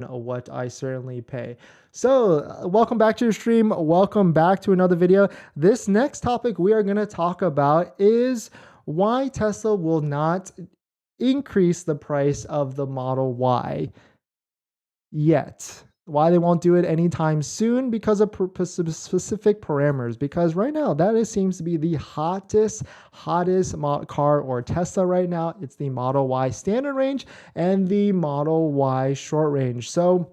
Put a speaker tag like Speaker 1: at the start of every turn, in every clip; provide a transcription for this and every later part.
Speaker 1: what I certainly pay. So welcome back to the stream. Welcome back to another video. This next topic we are going to talk about is why Tesla will not increase the price of the Model Y yet. Why they won't do it anytime soon because of specific parameters. Because right now that seems to be the hottest car or Tesla right now. It's the Model Y standard range and the Model Y short range. So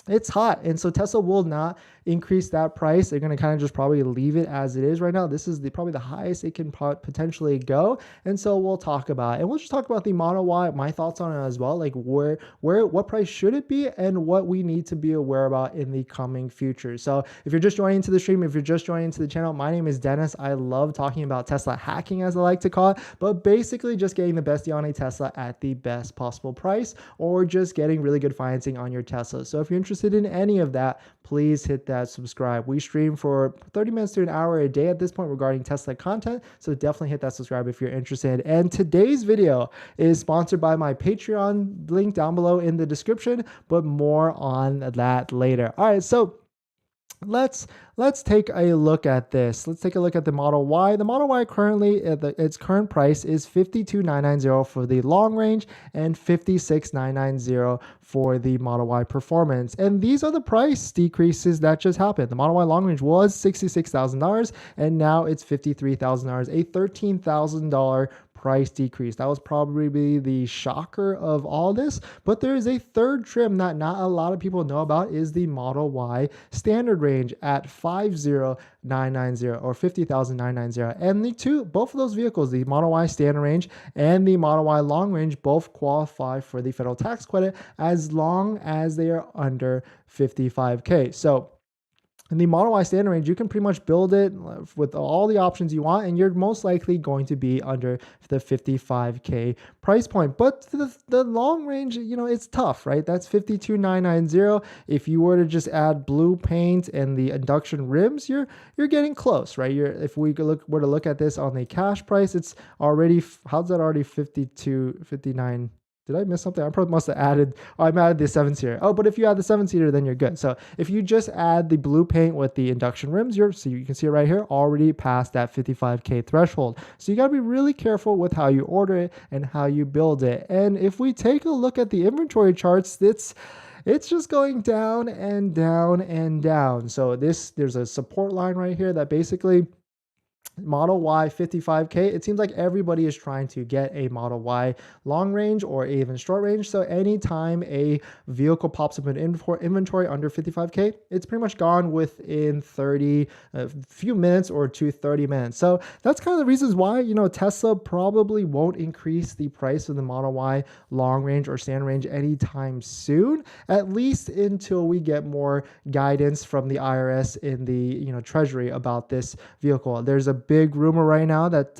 Speaker 1: it's hot, and so Tesla will not increase that price. They're going to kind of just probably leave it as it is right now. This is probably the highest it can potentially go, and so we'll talk about it. And we'll just talk about the Model Y, my thoughts on it as well, like what price should it be and what we need to be aware about in the coming future. So if you're just joining into the stream, if you're just joining into the channel, my name is Dennis. I love talking about Tesla hacking, as I like to call it, but basically just getting the best deal on a Tesla at the best possible price, or just getting really good financing on your Tesla. So if you're interested in any of that, please hit that subscribe. We stream for 30 minutes to an hour a day at this point regarding Tesla content, so definitely hit that subscribe if you're interested. And today's video is sponsored by my Patreon, link down below in the description, but more on that later. All right, so let's take a look at this. Let's take a look at the Model Y. The Model Y currently, its current price is $52,990 for the long range and $56,990 for the Model Y Performance. And these are the price decreases that just happened. The Model Y long range was $66,000 and now it's $53,000, a $13,000 price decrease. That was probably the shocker of all this. But there is a third trim that not a lot of people know about, is the Model Y standard range at $50,990 or $50,990. And both of those vehicles, the Model Y standard range and the Model Y long range, both qualify for the federal tax credit as long as they are under 55K. So in the Model Y standard range, you can pretty much build it with all the options you want, and you're most likely going to be under the 55K price point. But the long range, it's tough, right? That's $52,990. If you were to just add blue paint and the induction rims, you're getting close, right? If we were to look at this on the cash price, it's already, how's that already 59? Did I miss something? I probably must have added, I'm added the 7-seater. Oh, but if you add the 7-seater, then you're good. So if you just add the blue paint with the induction rims, so you can see it right here, already past that 55K threshold. So you got to be really careful with how you order it and how you build it. And if we take a look at the inventory charts, it's just going down and down and down. So there's a support line right here that basically Model Y 55K, it seems like everybody is trying to get a Model Y long range or even short range. So anytime a vehicle pops up in inventory under 55K, it's pretty much gone within a few minutes or to 30 minutes. So that's kind of the reasons why, Tesla probably won't increase the price of the Model Y long range or standard range anytime soon, at least until we get more guidance from the IRS in the, Treasury about this vehicle. There's a big rumor right now that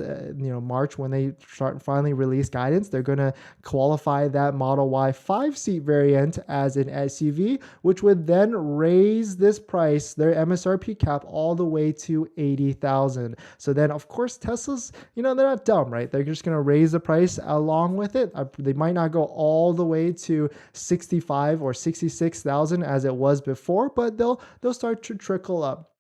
Speaker 1: March, when they finally release guidance, they're going to qualify that Model Y 5-seat variant as an SUV, which would then raise this price, their MSRP cap, all the way to $80,000. So then, of course, Tesla's, they're not dumb, right? They're just going to raise the price along with it. They might not go all the way to 65 or 66,000 as it was before, but they'll start to trickle up.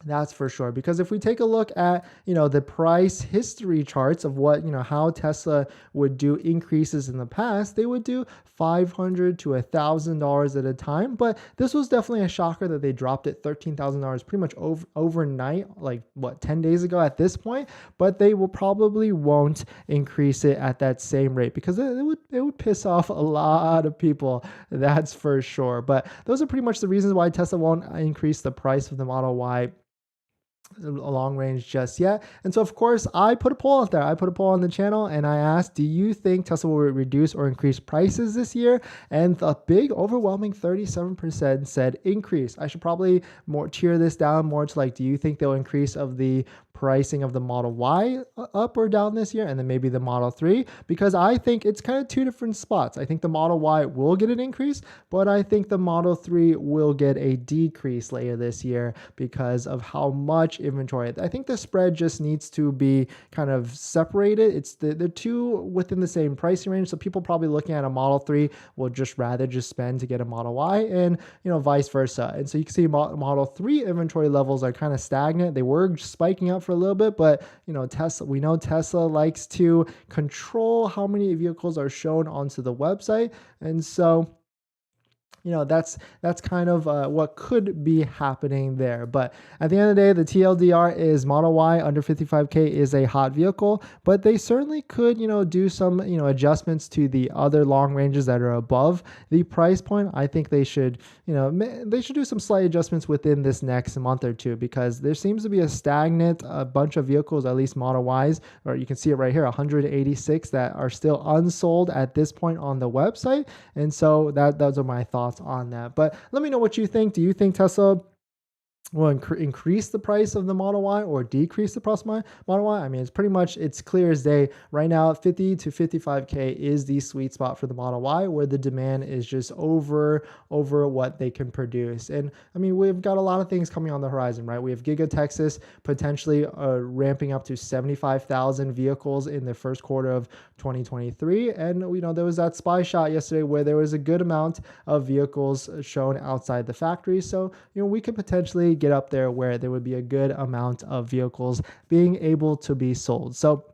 Speaker 1: That's for sure. Because if we take a look at, the price history charts of what, how Tesla would do increases in the past, they would do $500 to $1,000 at a time. But this was definitely a shocker that they dropped it $13,000 pretty much overnight, like 10 days ago at this point. But they probably won't increase it at that same rate because it would piss off a lot of people. That's for sure. But those are pretty much the reasons why Tesla won't increase the price of the Model Y long range just yet. And so, of course, I put a poll out there. I put a poll on the channel and I asked, do you think Tesla will reduce or increase prices this year? And a big overwhelming 37% said increase. I should probably tier this down more to do you think they'll increase of the pricing of the Model Y up or down this year, and then maybe the Model 3, because I think it's kind of two different spots. I think the Model Y will get an increase, but I think the Model 3 will get a decrease later this year because of how much inventory. I think the spread just needs to be kind of separated. It's the two within the same pricing range, so people probably looking at a Model 3 will just rather just spend to get a Model Y, and vice versa. And so you can see Model 3 inventory levels are kind of stagnant. They were spiking up for a little bit, but we know Tesla likes to control how many vehicles are shown onto the website, and so that's kind of what could be happening there. But at the end of the day, the TLDR is Model Y under 55K is a hot vehicle, but they certainly could, do some, adjustments to the other long ranges that are above the price point. I think they should, they should do some slight adjustments within this next month or two, because there seems to be a stagnant bunch of vehicles, at least Model Ys, or you can see it right here, 186 that are still unsold at this point on the website. And so those are my thoughts on that. But let me know what you think. Do you think Tesla will increase the price of the Model Y or decrease the price of my Model Y? I mean, it's clear as day. Right now, 50 to 55K is the sweet spot for the Model Y, where the demand is just over what they can produce. And I mean, we've got a lot of things coming on the horizon, right? We have Giga Texas potentially ramping up to 75,000 vehicles in the first quarter of 2023. And there was that spy shot yesterday where there was a good amount of vehicles shown outside the factory. So, we could potentially get up there where there would be a good amount of vehicles being able to be sold. So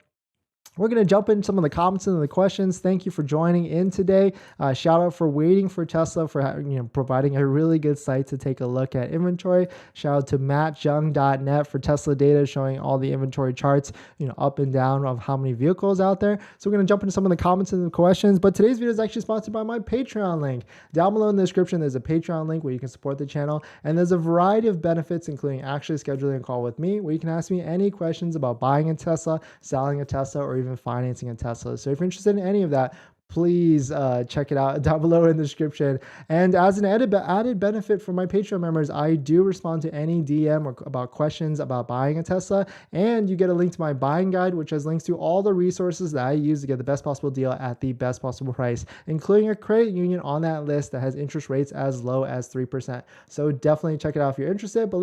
Speaker 1: we're going to jump into some of the comments and the questions. Thank you for joining in today. Shout out for waiting for Tesla for providing a really good site to take a look at inventory. Shout out to mattjung.net for Tesla data showing all the inventory charts, up and down of how many vehicles out there. So we're going to jump into some of the comments and the questions. But today's video is actually sponsored by my Patreon link. Down below in the description, there's a Patreon link where you can support the channel. And there's a variety of benefits, including actually scheduling a call with me, where you can ask me any questions about buying a Tesla, selling a Tesla, or even financing a Tesla. So if you're interested in any of that, please check it out down below in the description. And as an added benefit for my Patreon members, I do respond to any DM or about questions about buying a Tesla. And you get a link to my buying guide, which has links to all the resources that I use to get the best possible deal at the best possible price, including a credit union on that list that has interest rates as low as 3%. So definitely check it out if you're interested. But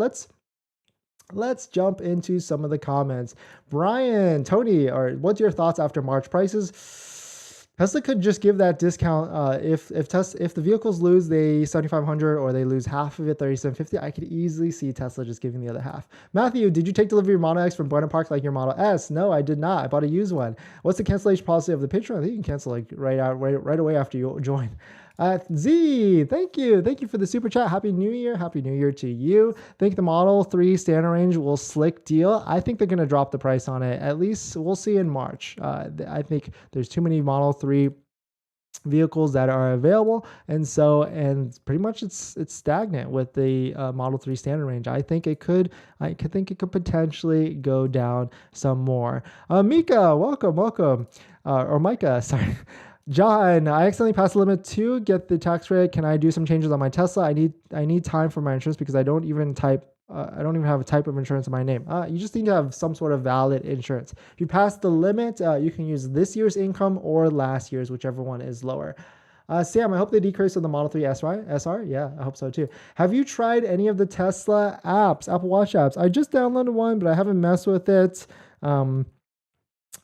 Speaker 1: let's jump into some of the comments. Brian, Tony, what's your thoughts after March prices? Tesla could just give that discount if the vehicles lose the 7,500 or they lose half of it, 3,750. I could easily see Tesla just giving the other half. Matthew, did you take delivery of Model X from Buena Park like your Model S? No, I did not. I bought a used one. What's the cancellation policy of the Patreon? I think you can cancel right away after you join. Z, thank you for the super chat. Happy New Year to you. Think the Model 3 standard range will slick deal. I think they're going to drop the price on it. At least we'll see in March. I think there's too many Model 3 vehicles that are available, and pretty much it's stagnant with the Model 3 standard range. I think it could potentially go down some more. Mika, welcome. Or Micah, sorry. John, I accidentally passed the limit to get the tax credit. Can I do some changes on my Tesla? I need time for my insurance because I don't even have a type of insurance in my name. You just need to have some sort of valid insurance. If you pass the limit, you can use this year's income or last year's, whichever one is lower. Sam, I hope they decrease on the Model 3 SR. Yeah, I hope so too. Have you tried any of the Tesla apps, Apple Watch apps? I just downloaded one, but I haven't messed with it.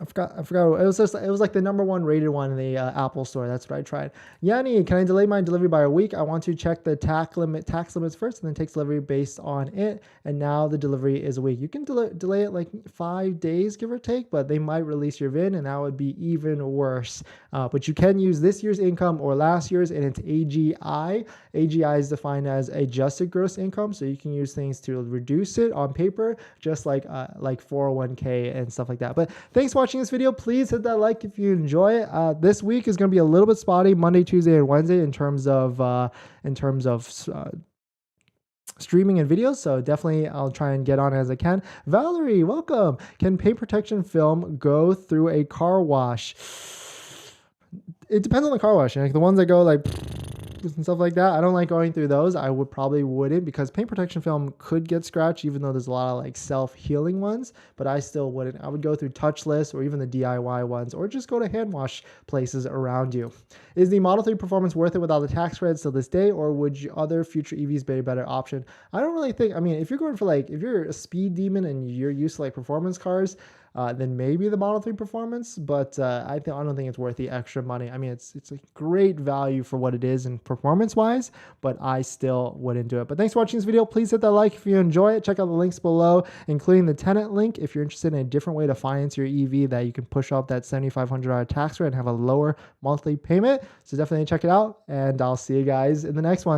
Speaker 1: I forgot. It was like the number one rated one in the Apple store. That's what I tried. Yanni, can I delay my delivery by a week? I want to check the tax limits first, and then takes delivery based on it. And now the delivery is a week. You can delay it like 5 days, give or take, but they might release your VIN, and that would be even worse. But you can use this year's income or last year's, and it's AGI. AGI is defined as adjusted gross income, so you can use things to reduce it on paper, just like 401k and stuff like that. But thanks for watching this video. Please hit that like if you enjoy it. This week is going to be a little bit spotty, Monday, Tuesday, and Wednesday in terms of streaming and videos. So definitely I'll try and get on as I can. Valerie, welcome. Can paint protection film go through a car wash? It depends on the car wash. Like the ones that go like and stuff like that. I don't like going through those. I wouldn't, because paint protection film could get scratched, even though there's a lot of like self-healing ones, but I still wouldn't. I would go through touchless or even the DIY ones, or just go to hand wash places around you. Is the Model 3 performance worth it without the tax credits to this day, or would other future EVs be a better option? I don't really think, I mean, if you're going for like, if you're a speed demon and you're used to like performance cars, then maybe the Model 3 performance, but I don't think it's worth the extra money. I mean, it's a great value for what it is and performance wise, but I still wouldn't do it. But thanks for watching this video. Please hit that like if you enjoy it. Check out the links below, including the Tenet link if you're interested in a different way to finance your EV that you can push up that $7,500 tax rate and have a lower monthly payment. So definitely check it out, and I'll see you guys in the next one.